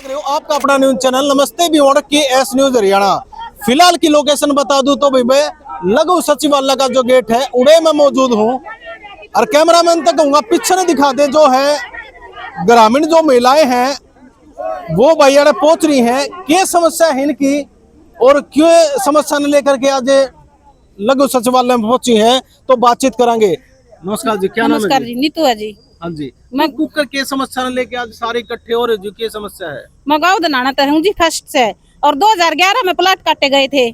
देख रहे हो आपका अपना न्यूज चैनल नमस्ते भिवाड़ के एस न्यूज हरियाणा। फिलहाल की लोकेशन बता दूं तो भाई मैं लघु सचिवालय का जो गेट है उड़े में मौजूद हूं और कैमरामैन तक कहूंगा पीछे दिखा दे। जो है ग्रामीण जो महिलाएं हैं वो भाई पहुंच रही हैं। क्या समस्या है इनकी और क्यों समस्या ने लेकर के आज लघु सचिवालय में पहुंची है तो बातचीत करेंगे। नमस्कार जी, क्या नाम है? नमस्कार जी, नीतू है जी। हाँ जी, मैं कुकर के समस्या ने लेके आज सारे इकट्ठे हो रहे जो क्या समस्या है? मैं गाँव दनाना तो हूँ जी फर्स्ट से, और 2011 में प्लाट काटे गए थे,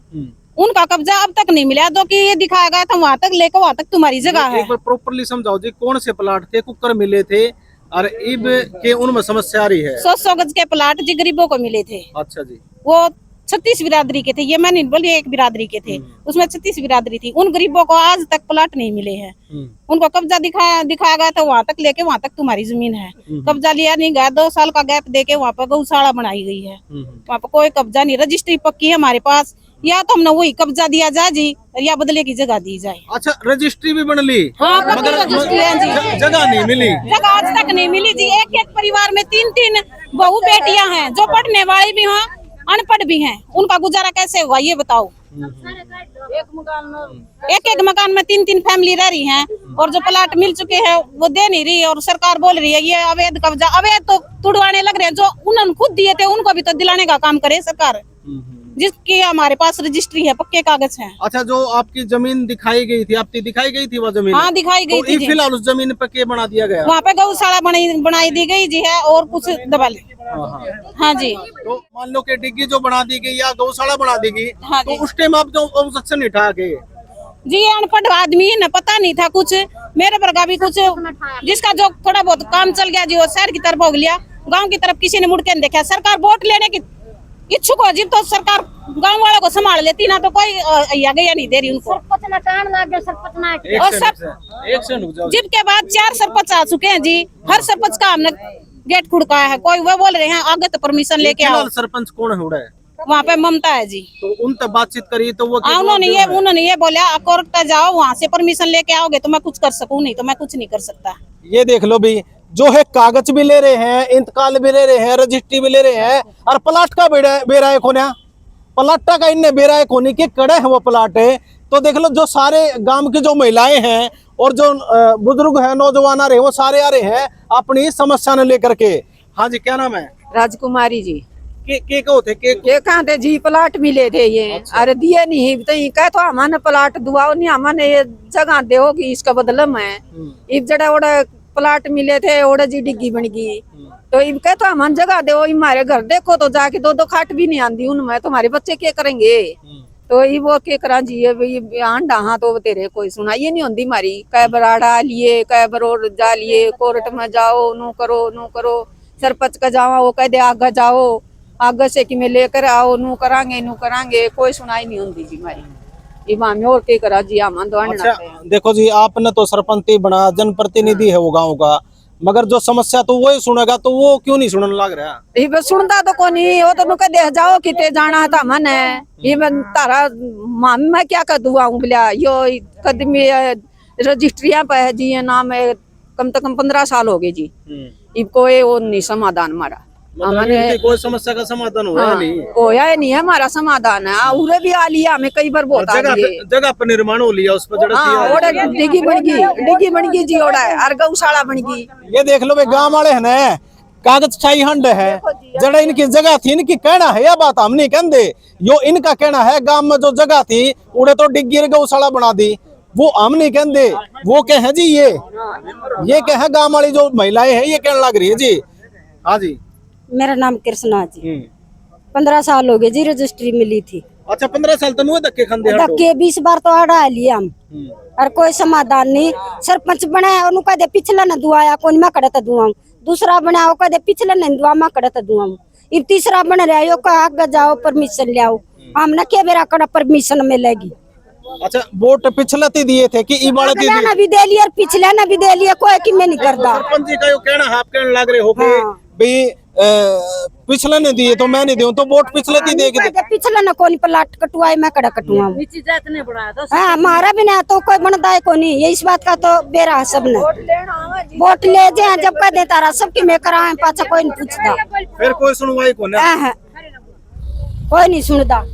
उनका कब्जा अब तक नहीं मिला। जो कि ये दिखाया गया था वहाँ तक लेकर वहाँ तक तुम्हारी जगह है। एक बार प्रॉपर्ली समझाओ जी, कौन से प्लाट थे, कुकर मिले थे और इब के उनमें समस्या आ रही है? 100 गज के प्लाट जी गरीबों को मिले थे। अच्छा जी, वो 36 बिरादरी के थे, ये मैं नहीं बोली एक बिरादरी के थे, उसमें 36 बिरादरी थी। उन गरीबों को आज तक प्लाट नहीं मिले हैं। उनको कब्जा दिखाया गया था वहाँ तक लेके वहाँ तक तुम्हारी जमीन है। कब्जा लिया नहीं गया। 2 साल का गैप देके वहाँ पर गौशाला बनाई गई है। वहाँ पर कोई कब्जा नहीं, रजिस्ट्री पक्की है हमारे पास। या तो हमने वही कब्जा दिया जाए जी या बदले की जगह दी जाए। अच्छा, रजिस्ट्री भी बन ली? हाँ, मगर रजिस्ट्री है जी। जगह नहीं मिली। जगह आज तक नहीं मिली जी। एक परिवार में 3 बहू बेटियां हैं, जो पढ़ने वाली भी हैं अनपढ़ भी हैं। उनका गुजारा कैसे हुआ ये बताओ? एक मकान में 3 फैमिली रह रही हैं और जो प्लाट मिल चुके हैं वो दे नहीं रही। और सरकार बोल रही है ये अवैध कब्जा। अवैध तो तुड़वाने लग रहे हैं, जो उन्होंने खुद दिए थे उनको भी तो दिलाने का काम करे सरकार, जिसकी हमारे पास रजिस्ट्री है, पक्के कागज हैं। अच्छा, जो आपकी जमीन दिखाई गई थी, आपकी दिखाई गई थी वो जमीन? हाँ, दिखाई गई थी। फिलहाल उस जमीन पे क्या बना दिया गया? वहाँ पे गौशाला बनाई दी गई जी है और कुछ दबा। हाँ जी, तो मान लो कि डिग्गी जो बना दी गई या गौशाला बना दी गई, हाँ तो उस टाइम आप जो ऑब्जेक्शन नहीं उठा के? जी अनपढ़ आदमी है ना, पता नहीं था कुछ। मेरे पर का भी कुछ, जिसका जो थोड़ा बहुत काम चल गया जी वो शहर की तरफ हो गया, गांव की तरफ किसी ने मुड़ के नहीं देखा। सरकार वोट लेने की इच्छुक हो जी तो सरकार गांव वालों को संभाल लेती, ना तो कोई गया नहीं दे रही उनको। जिसके बाद 4 सरपंच आ चुके हैं जी। हर सरपंच का हमने गेट खुड़काया है। कोई वो बोल रहे हैं आगे तो परमिशन लेके आओ। सरपंच कौन है उड़ा? वहाँ पे ममता है जी। तो उन तक बातचीत करी तो वो उन्होंने ये बोला कोर्ट तक जाओ, वहाँ से परमिशन लेके आओगे तो मैं कुछ कर सकूँ, नहीं तो मैं कुछ नहीं कर सकता। ये देख लो भी, जो है कागज भी ले रहे हैं, इंतकाल भी ले रहे हैं, रजिस्ट्री भी ले रहे हैं और प्लाट का बेरा कोने प्लाटा का इनने बेरा कोने के कड़े है वो प्लाट है। तो देख लो जो सारे गांव की जो महिलाएं हैं और जो बुजुर्ग है, नौजवान आ रहे हैं, वो सारे आ रहे हैं अपनी समस्या ने लेकर के। हाँ जी, क्या नाम है? राजकुमारी जी। के होते के कहाँ थे जी? प्लाट मिले थे ये। अच्छा। अरे दिए नहीं तो कह तो हमारे प्लाट दुआओ नहीं, हमारे ये जगह दोगी इसका बदला में। इब जड़ा ओड़ा प्लाट मिले थे ओड़ा जी डिग्गी बन गई, तो इब कह तो हमारे जगह दो। हमारे घर देखो तो जाके 2 खाट भी नहीं आती उनमें, तुम्हारे बच्चे क्या करेंगे? तो ये वो क्या करा जी? हाँ तो तेरे कोई सुनाइए नहीं होती हमारी। कै बराड़ा लिए, कै बरोर जा लिए, कोर्ट में जाओ, नू करो। सरपंच का जाओ, वो कह दे आगे जाओ, आगे से कि मैं लेकर आओ, नू करांगे, कोई सुनाई नहीं होती जी हमारी। और क्या करा जी? अच्छा, देखो जी, आपने तो सरपंच बना, जनप्रतिनिधि है वो गाँव का, मगर जो समस्या तो वही सुनेगा, तो वो क्यों नहीं सुनने लग रहा? सुनता तो कौन ही, वो तो दे जाओ किते जाना था मन है। ये तारा मामी मैं क्या कर दूँ बोलिया यो कदमी रजिस्ट्रिया पे है जी, ये नाम है कम से कम 15 साल हो गए जी। इब कोई वो नहीं समाधान हमारा। कोई समस्या का समाधान होया नहीं है हमारा समाधान है। उरे भी आ लिया हमें कई बार, बहुत जगह पर निर्माण हो लिया, उस पर डिग्गी बन गई जी, ओड़ा और गौशाला बन गई। ये देख लो गाँव वाले है ना, कागज छाई हंड है जड़ा इनकी जगह थी, इनकी कहना है या बात हम नहीं कहते, यो इनका कहना है। गांव में जो जगह थी उड़े तो डिग्गी गौशाला बना दी, वो हम नहीं कहते। वो क्या है जी? ये क्या है? गांव वाली जो महिलाएं हैं ये कहने लग रही है जी। हाँ जी, मेरा नाम कृष्णा जी। 15 साल हो गए जी, रजिस्ट्री मिली थी। अच्छा, 15 साल तो धक्के 20 बार तो हटा लिया हम, और कोई समाधान नहीं। सरपंच बनाया उनका दे पिछला न दुआया कौन मैं कड़ता दुआ, दूसरा बनाया कदे पिछला न दुआ मैं कड़ता दुआ, इब तीसरा बन रहा है आगे जाओ परमिशन ले आओ। हमने क्या बेरा कड़ा परमिशन मिलेगी? अच्छा, वोट पिछले दिए थे कि ना भी दे लिया, पिछले ना भी दे लिया, कोई कि मैं नहीं करता। सरपंच जी का कहना आप कहने लग रहे हो कि भाई पिछले ने दिए तो मैं नहीं दूं तो वोट पिछले दी देगी। पिछला न कोनी प्लाट कटुआई मैं कड़ा कटुआ नीची जात ने बढ़ाया तो हाँ हमारा भी ना तो कोई बनता है कोनी ये इस बात का तो बेरा है सबने वोट ले जाए जब कह दे तारा सबकी मैं कराए पाछा कोई नहीं पूछता फिर कोई सुनवाई को ना कोई नहीं सुनता।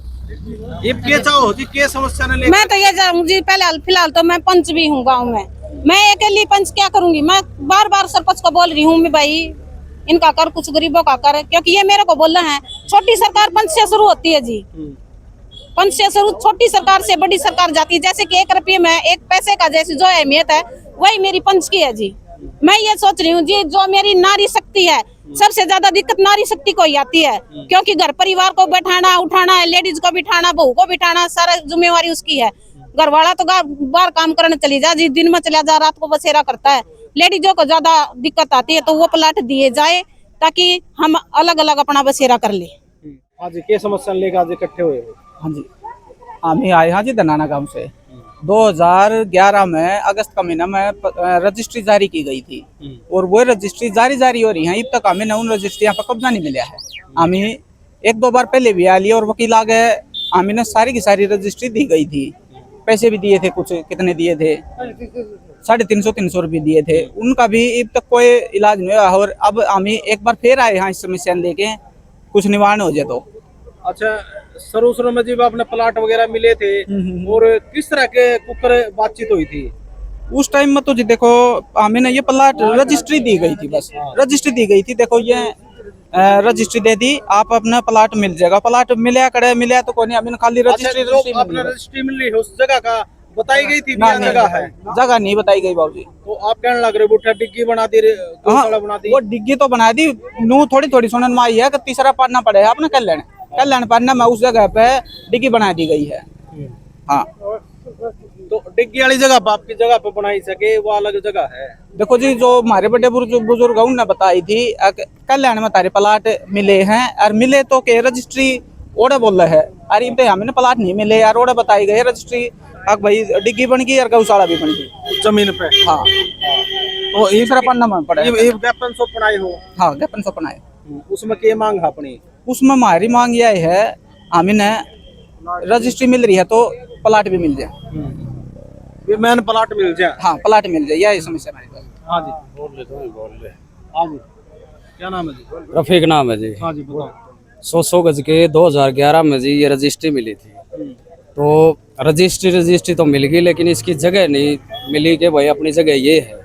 ये के चाहो जी के समस्या ने ले मैं तो ये चाहूँ जी पहले फिलहाल तो मैं पंच भी हूँ गांव में, मैं अकेली पंच क्या करूंगी। मैं बार बार सरपंच को बोल रही हूँ मैं भाई इनका कर कुछ गरीबों का कर, क्योंकि ये मेरे को बोल रहे हैं छोटी सरकार पंच से शुरू होती है जी। पंच से शुरू छोटी सरकार से बड़ी सरकार जाती है। जैसे कि 1 रुपये में 1 पैसे का जैसी जो अहमियत है वही मेरी पंच की है जी। मैं ये सोच रही हूँ जी जो मेरी नारी शक्ति है सबसे ज्यादा दिक्कत नारी शक्ति को ही आती है, क्योंकि घर परिवार को बैठाना उठाना है, लेडीज को बिठाना बहू को बिठाना सारा जिम्मेवारी उसकी है। घर वाला तो बाहर काम करने चली जा जी, दिन में चला जा रात को बसेरा करता है। लेडीजों को ज्यादा दिक्कत आती है तो वो प्लाट दिए जाए ताकि हम अलग अलग अपना बसेरा कर ले। हाँ जी के समस्या लेकर आज इकट्ठे हुए हो? हाँ जी हम ही आए हाँ जी धनाना गांव से। 2011 में अगस्त का महीना में रजिस्ट्री जारी की गई थी और वो रजिस्ट्री जारी हो रही है। अब तक हमें न उन रजिस्ट्री यहाँ पर कब्जा नहीं मिला है। हमें 1-2 बार पहले भी आ लिया और वकील आ गए, हमें न सारी की सारी रजिस्ट्री दी गई थी, पैसे भी दिए थे, कुछ कितने दिए थे 350 रुपये दिए थे, उनका भी अब तक कोई इलाज नहीं हुआ। और अब हमें एक बार फिर आए यहाँ इस समस्या लेके कुछ निवारण हो जाए तो। अच्छा शुरू में जब आपने प्लाट वगैरह मिले थे और किस तरह के कुकर बातचीत हुई थी उस टाइम में? तो जी देखो हमें ना ये प्लाट रजिस्ट्री दी गई थी, बस रजिस्ट्री दी गई थी। देखो ये रजिस्ट्री दे दी, आप अपना प्लाट मिल जाएगा। प्लाट मिला तो कोई नहीं, हमें खाली रजिस्ट्री रजिस्ट्री मिल रही है उस जगह का बताई गई थी जगह है? जगह नहीं बताई गई बाबूजी। तो आप कहने लग रहे बुढ़ा डिग्गी बना दी, बना दी। वो डिग्गी तो बना दी, नू थोड़ी सुनन में आई है कि तीसरा पढ़ना पड़ेगा आपने कल्याण पढ़ना में उस जगह पे डिग्गी बना दी गई है। हाँ तो डिग्गी वाली जगह पर आपकी जगह पे बनाई सके वो अलग जगह है। देखो जी जो हमारे बड़े बुजुर्ग ने बताई थी कल्याण में तारे प्लाट मिले हैं और मिले तो के रजिस्ट्री ओडे बोल रहे है। अरे हमें प्लाट नहीं मिले यार, ओडे बताई गई रजिस्ट्री भाई डिग्गी बन गई और गौशाला भी बन गई जमीन पे। हाँ तो तीसरा पढ़ना में पड़े ज्ञापन सौंप बनाए हो? हाँ ज्ञापन सौंप बनाए। उसमें क्या मांग है अपनी? उसमें हमारी मांग यह है हमें रजिस्ट्री मिल रही है तो प्लाट भी मिल जाए, मैंने प्लाट मिल जाए। हाँ प्लाट मिल जाए, यही समस्या हमारी पास। हाँ जी बोल ले। हाँ जी क्या नाम है जी? रफीक नाम है जी। हाँ जी बताओ। 100 गज के 2011 में जी ये रजिस्ट्री मिली थी। तो रजिस्ट्री तो मिल गई लेकिन इसकी जगह नहीं मिली कि भाई अपनी जगह ये है,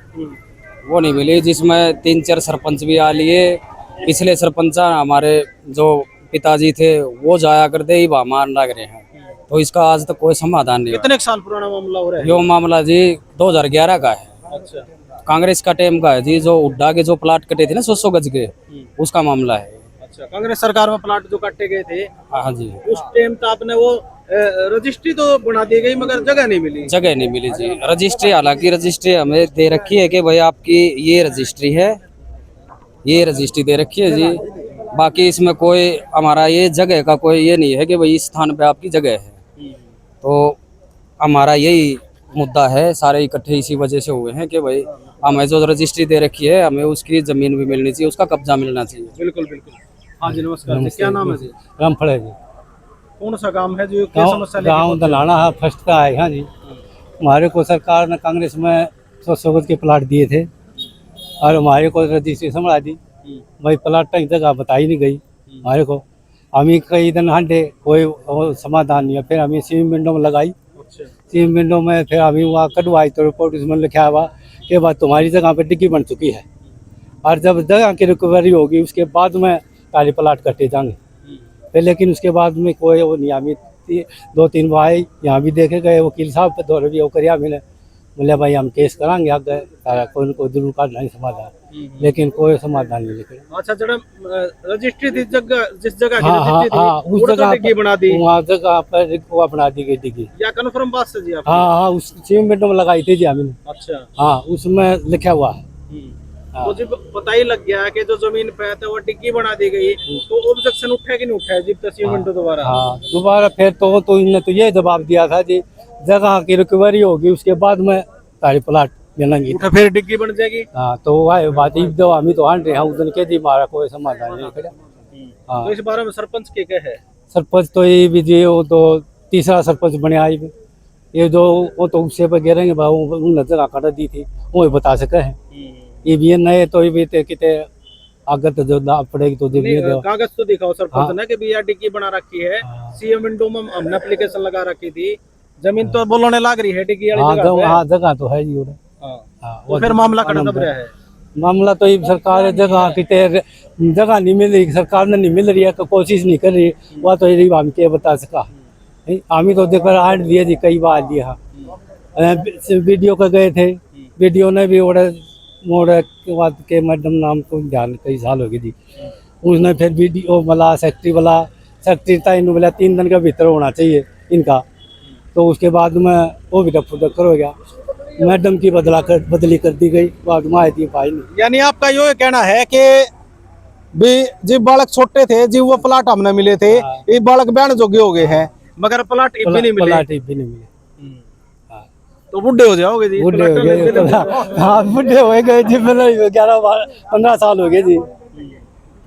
वो नहीं मिली। जिसमें 3-4 सरपंच भी आ लिए, पिछले सरपंच हमारे जो पिताजी थे वो जाया करते ही मार लग रहे हैं, तो इसका आज तक कोई समाधान नहीं। कितने साल पुराना मामला हो रहा है? यो मामला जी 2011 का है। अच्छा कांग्रेस का टाइम का है जी, जो हुड्डा के जो प्लाट कटे थे ना 100 गज के, उसका मामला है। अच्छा कांग्रेस सरकार में प्लाट जो काटे गए थे? हाँ जी उस टाइम तो आपने वो रजिस्ट्री तो बना दी गई मगर जगह नहीं मिली। जगह नहीं मिली जी। रजिस्ट्री हालांकि रजिस्ट्री हमें दे रखी है कि भाई आपकी ये रजिस्ट्री है, ये रजिस्ट्री दे रखी है जी। बाकी इसमें कोई हमारा ये जगह का कोई ये नहीं है कि भाई इस स्थान पे आपकी जगह है। तो हमारा यही मुद्दा है, सारे इकट्ठे इसी वजह से हुए हैं कि भाई हमें जो रजिस्ट्री दे रखी है हमें उसकी जमीन भी मिलनी चाहिए, उसका कब्जा मिलना चाहिए। बिल्कुल बिल्कुल। हाँ जी नमस्कार जी, क्या नाम है जी? रामफल जी। कौन सा काम है जो क्या समस्या लेके गाँव दलाना है फर्स्ट का है। हाँ जी हमारे को सरकार ने कांग्रेस में 100 गज के प्लाट दिए थे और हमारे को रजिस्ट्रेशन बढ़ा दी। भाई प्लाट की जगह बताई नहीं गई हमारे को। हम कई दिन हंटे कोई समाधान नहीं है। फिर हमें सीम विंडो में लगाई। सीम विंडो में फिर हमें वहाँ कटवाई तो रिपोर्ट उसमें लिखा हुआ कि बात तुम्हारी जगह पे डिग्गी बन चुकी है और जब जगह की रिकवरी होगी उसके बाद में सारे प्लाट कटे जाएंगे। फिर लेकिन उसके बाद में कोई वो नहीं। हमें 2-3 भाई यहाँ भी देखे गए, वकील साहब पे दौरे भी वो करिया मिले, बोले भाई हम केस कराएंगे आगे सारा कोई को जरूर का नहीं समाधान, लेकिन कोई समाधान नहीं निकले। अच्छा जरा रजिस्ट्री जिस जगह हाँ उस जगह डिग्गी बना दी, वहाँ जगह पर वो बना दी गई डिग्गी। या कन्फर्म बात से जी आप? हाँ उस सीम विंडो में लगाई थी जी हमने। अच्छा हाँ उसमें लिखा हुआ है। तो जब पता ही लग गया कि जो जमीन पे है तो वो डिग्गी बना दी गई, तो ऑब्जेक्शन उठा कि नहीं उठा जब तस्वीर विंडो दोबारा? हाँ दोबारा फिर तो इन्होंने तो ये जवाब दिया था जी जगह की रिकवरी होगी उसके बाद में सारे प्लाट मिलेंगे, फिर डिग्गी बन जाएगी। हाँ तो वह बात दो हमें तो हट रहे हैं उस दिन के जी हमारा कोई समाधान नहीं करा। हाँ तो इस बारे में सरपंच के क्या है? सरपंच तो ये भी जी वो तो तीसरा सरपंच बने आई भी। ये जो वो तो उससे पर गिरेंगे भाव उन नजर काटा दी थी वो ही बता सके है। ये भी नए तो ये भी कितने आगे तो जो दाब पड़ेगी तो नहीं, दे कागज तो दिखाओ सरपंच हाँ। ने कि भैया डिग्गी बना रखी है। हाँ। सीएम विंडो में हमने एप्लीकेशन लगा रखी थी, जमीन तो बोलने लग रही है डिग्गी वाली जगह पे। हाँ जगह तो है जी वो। हाँ। हाँ, तो फिर मामला खड़ा कब रहा है? मामला तो ये सरकार जगह कितने जगह नहीं मिल रही, सरकार ने नहीं मिल रही है तो कोशिश नहीं कर रही। वह तो ये हम क्या बता सका, हम तो देखकर आठ दिए जी कई बार दिया। वीडियो का गए थे, वीडियो ने भी मोड़े के बाद के मैडम नाम को ध्यान कई साल हो गई थी। उसने फिर वीडियो वाला सेक्रेटरी था इन बोला 3 दिन के भीतर होना चाहिए इनका। तो उसके बाद में वो भी डक्कर हो गया, मैडम की बदली कर दी गई, बाद में आई थी भाई नहीं। यानी आपका ये कहना है कि भी जी बालक छोटे थे जी वो प्लाट हमने मिले थे, ये बालक बहन जोगे हो गए हैं मगर प्लाट भी नहीं मिले। प्लाट भी नहीं मिले। तो बुढ़े हो जाओगे जी? बुढ़े हो गए, हाँ बुढ़े हो गए जी। 11-15 साल हो गए जी,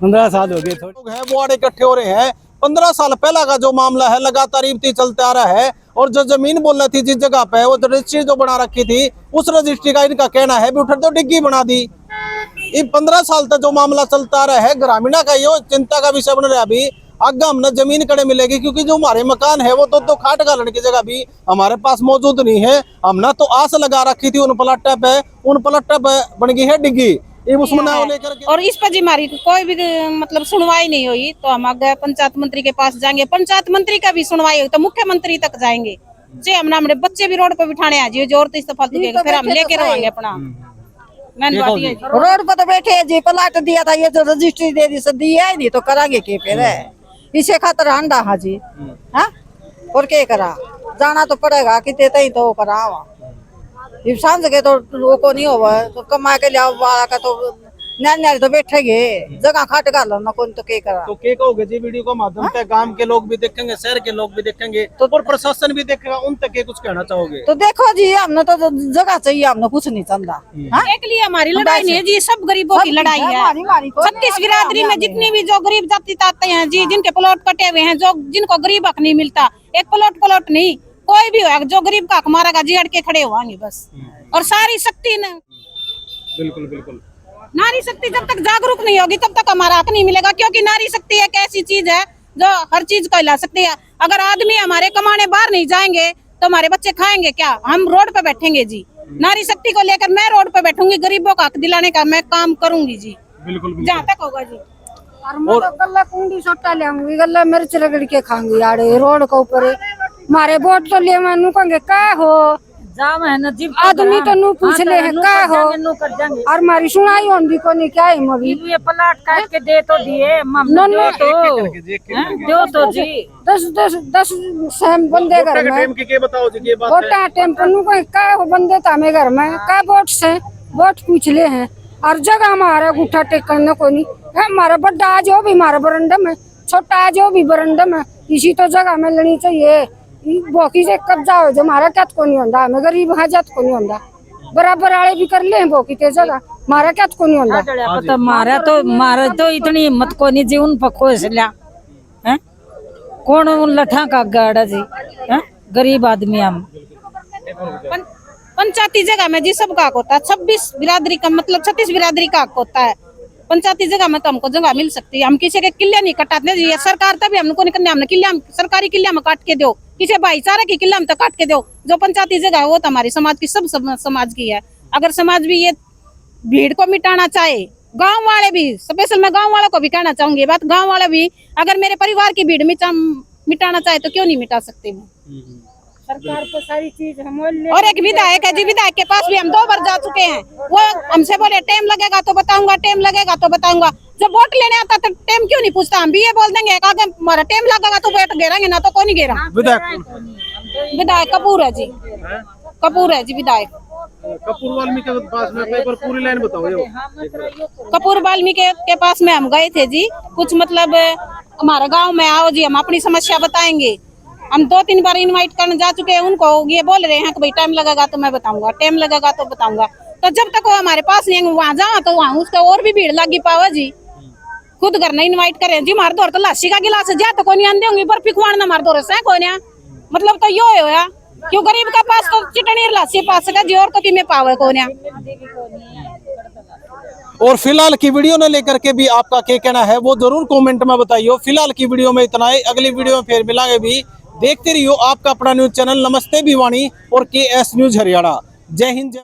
15 साल हो गए। लोग हैं वो इकट्ठे हो रहे हैं। 15 साल पहला का जो मामला है लगातार इब्ती चलते आ रहा है। और जो जमीन बोल रही थी जिस जगह पे वो रजिस्ट्री जो बना रखी थी उस रजिस्ट्री का इनका कहना है भी उठर तो डिग्गी बना दी। ये 15 साल तक जो मामला चलता रहा है, ग्रामीणा का ये चिंता का विषय बन रहा है। अभी आगे हमने जमीन कड़े मिलेगी क्योंकि जो हमारे मकान है वो तो खाट गालन की जगह भी हमारे पास मौजूद नहीं है। हमने तो आस लगा रखी थी उन प्लाट पे बन गई है डिग्गी। उसमें लेकर और इस पर जी हमारी कोई भी मतलब सुनवाई नहीं हुई तो हम आगे पंचायत मंत्री के पास जाएंगे। पंचायत मंत्री का भी सुनवाई हुई तो मुख्यमंत्री तक जाएंगे। जी हम हमारे बच्चे भी रोड पे बिठाने आ जाइए जोर तो इस फिर हम लेके रहेंगे अपना। मैंने बात ये रोड पर तो बैठे हैं जी, प्लाट दिया था ये जो रजिस्ट्री दे दी सब दिया ही नहीं तो करांगे के फिर इसे खातर अंडा हाजी। हाँ और क्या करा, जाना तो पड़ेगा कितने तई तो करा सांझ के तो को नहीं होगा तो कमा के लिया वाला का तो न्याल तो बैठेंगे जगह खाट गाल ना कौन तो क्या करा। तो क्या कहोगे जी? वीडियो के माध्यम से गांव के लोग भी देखेंगे, शहर के लोग भी देखेंगे तो और प्रशासन भी देखेगा, उन तक कुछ कहना चाहोगे? तो देखो जी हमने तो जगह चाहिए, हमने कुछ नहीं चंदा। एक लिए हमारी लड़ाई नहीं है जी, सब गरीबों की लड़ाई है। 36 बिरादरी में जितनी भी जो गरीब जाति ताते हैं जी, जिनके प्लॉट कटे हुए हैं, जो जिनको गरीब हक नहीं मिलता, एक प्लॉट नहीं कोई भी हो जो गरीब का हक मारेगा जी हट के खड़े होंगे बस। और सारी शक्ति ने बिल्कुल नारी शक्ति जब तक जागरूक नहीं होगी तब तक हमारा हक नहीं मिलेगा। क्योंकि नारी शक्ति एक ऐसी चीज है जो हर चीज को हिला सकती है। अगर आदमी हमारे कमाने बाहर नहीं जाएंगे तो हमारे बच्चे खाएंगे क्या? हम रोड पे बैठेंगे जी। नारी शक्ति को लेकर मैं रोड पे बैठूंगी, गरीबों का हक दिलाने का मैं काम करूंगी जी, जहाँ तक होगा जी। और मैं तो गल्ला कुंडी सोटा ले आऊंगी, गल्ला मिर्च रगड़ के खाऊंगी आड़े रोड के ऊपर। मारे वोट तो लिए मैं कहूंगे का हो आदमी तो नू पूछ ले है का हो और मारी सुनाई होंगी को नहीं क्या है मवी ये प्लाट काट के दे तो दिए दो तो जी 10 सहम बंदे घर में वोटा टेम्पो नू कोई का हो बंदे तो हमें घर में का वोट से वोट पूछ ले हैं और जगह हमारा गुठा टेकने को नहीं है। हमारा बड़ा आज हो भी हमारा बरंडा में, छोटा आज हो भी बरंडा में, इसी तो जगह में लेनी चाहिए। बोकी से कब्जा हो जो हमारा क्या को नहीं होता, हमें गरीब हाजत को नहीं होता, बराबर वाले भी कर ले बोकी ते जगह मारा क्या को नहीं होता। मारा तो इतनी हिम्मत को नहीं जी उन पक्को इसलिए हैं कौन उन लठा का गाड़ा जी हैं गरीब आदमी हम। पंचायती जगह में जी सबका हक होता है। 26 बिरादरी का मतलब 36 बिरादरी का हक होता है। पंचायती जगह में तो हमको जगह मिल सकती है। हम किसी के किले नहीं कटाते जी, सरकार तभी हमको नहीं करने, हमने किले सरकारी किले में काट के दो, किसी भाईचारे की किले में तो काट के दो। जो पंचायती जगह है वो तो हमारी समाज की सब समाज की है। अगर समाज भी ये भीड़ को मिटाना चाहे, गांव वाले भी, स्पेशल मैं गांव वालों को भी कहना चाहूंगी बात, गांव वाले भी अगर मेरे परिवार की भीड़ मिटाना चाहे तो क्यों नहीं मिटा सकते मैं। सरकार को सारी चीज हम और एक विधायक है जी, विधायक के पास भी हम 2 बार जा चुके हैं। वो हमसे बोले टाइम लगेगा तो बताऊंगा, टाइम लगेगा तो बताऊंगा। जब वोट लेने आता तो टाइम क्यों नहीं पूछता? हम भी ये बोल देंगे हमारा टाइम लगेगा तो वोट गिरेंगे ना तो कोई नहीं गिरा। विधायक कपूर है जी, कपूर है जी विधायक। कपूर वाल्मीकि के पास में पेपर पूरी लाइन बताओ। कपूर वाल्मीकि के पास में हम गए थे जी, कुछ मतलब हमारे गाँव में आओ जी, हम अपनी समस्या बताएंगे। हम 2-3 बार इनवाइट करने जा चुके हैं उनको, ये बोल रहे हैं कि भाई टाइम लगेगा तो मैं बताऊंगा, टाइम लगेगा तो बताऊंगा। तो जब तक वो हमारे पास नहीं वहाँ जाओ तो वहाँ उसका और भी भीड़ लगी पावा जी। खुद घर नहीं इनवाइट करें जी मार दो तो लाशी का गिलास जा तो कोई आंदे होंगे बर्फी खुआना मार दो से कोई ना मतलब तो यो होया क्यों गरीब का पास तो चिटनी लाशी पास का जी और तो कि में पावे कोई ना। और फिलहाल की वीडियो ने लेकर के भी आपका क्या कहना है वो जरूर कमेंट में बताइए। फिलहाल की वीडियो में इतना ही, अगली वीडियो में फिर मिलांगे भी। देखते रहिए आपका अपना न्यूज चैनल नमस्ते भिवानी और KS न्यूज हरियाणा। जय हिंद जय